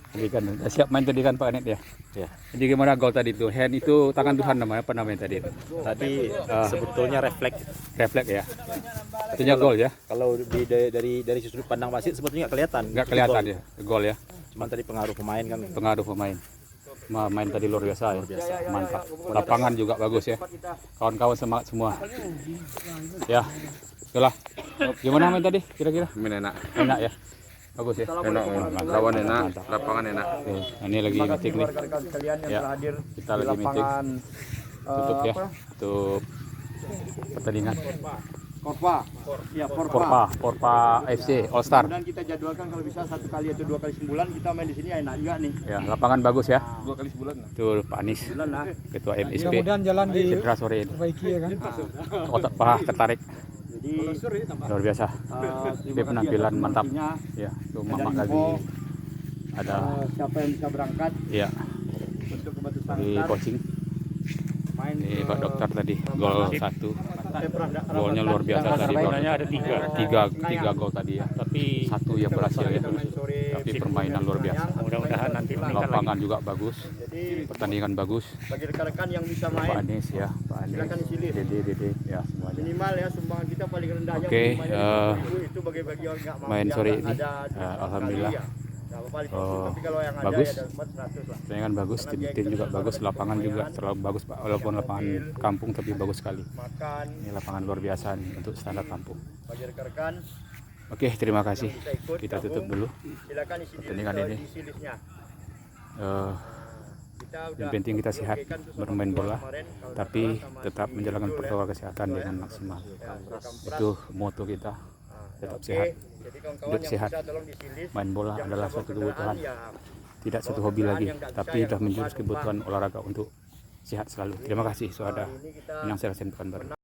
Tadi kan udah siap main tadi kan Pak Anet ya. Ya. Jadi gimana gol tadi itu? Hand itu tangan Tuhan namanya apa namanya tadi? Tadi sebetulnya refleks. Refleks ya. Artinya gol ya. Kalau dari sudut pandang wasit sebetulnya nggak kelihatan. Nggak kelihatan ya gol ya. Cuman tadi pengaruh pemain kan. Pengaruh pemain. Main tadi luar biasa ya. Mantap. Lapangan juga bagus ya. Kawan-kawan semangat semua. Ya. Itulah. Gimana main tadi kira-kira? Main enak. Enak ya. Bagus ya. Enak. Lawan enak, lapangan enak. Oke, ini lagi meeting nih. Ya. Kita lagi meeting. Tutup ya. Tutup pertandingan. Porpa FC All Star. Dan kita jadwalkan kalau bisa 1 kali atau 2 kali sebulan kita main di sini enak juga nih. Ya, lapangan bagus ya. 2 kali sebulan. Itu Pak Anis, Ketua MSP. Kemudian jalan di Cedera sore ini. perbaiki ya kan. Otak paha tertarik. Jadi Luar biasa. Ini penampilan mantap. Ya, itu Mamak lagi ada siapa yang bisa berangkat ya untuk ke Batu di Sangkar coaching. main Ini Pak Dokter tadi gol 1. Golnya luar biasa tadi. Sebenarnya ada 3 gol tadi ya. Tapi 1 yang berhasil ya. Tapi permainan luar biasa. mudah-mudahan nanti Lapangan juga bagus. Jadi Pertandingan bagus. bagi rekan-rekan yang bisa Pak main Anis ya, Pak Anis, silakan isi list. Dede ya semuanya. minimal ya sumbangan kita paling rendahnya Oke, itu bagi orang nggak mampu main yang sore nggak ini, ada alhamdulillah. ya. Nggak apa-apa dikonsumsi, tapi kalau yang bagus. ada ya dapat 100 lah. Pertandingan bagus, tim juga bagus, lapangan juga terlalu bagus Pak. Walaupun lapangan kampung tapi bagus sekali. Makan Ini lapangan luar biasa nih untuk standar kampung. bagi rekan-rekan Oke, terima kasih. bisa ikut Kita tutup gabung, dulu. silakan isi Pertandingan ini. isi listnya. Kita Yang penting kita sehat berikan tuh bermain bola, kemarin, kalau tapi nggak salah sama tetap si menjalankan Zul ya. protokol kesehatan dengan maksimal. Itu moto kita. Tetap Oke, sehat. jadi kawan-kawan Hidup yang sehat. bisa tolong diisi list. Main bola Yang adalah bisa suatu bawa kebutuhan. kendaraan, ya Tidak satu hobi lagi, tapi sudah menjurus kebutuhan olahraga untuk sehat selalu. Terima kasih, Saudara. ini kita Minang Serasen Pekanbaru.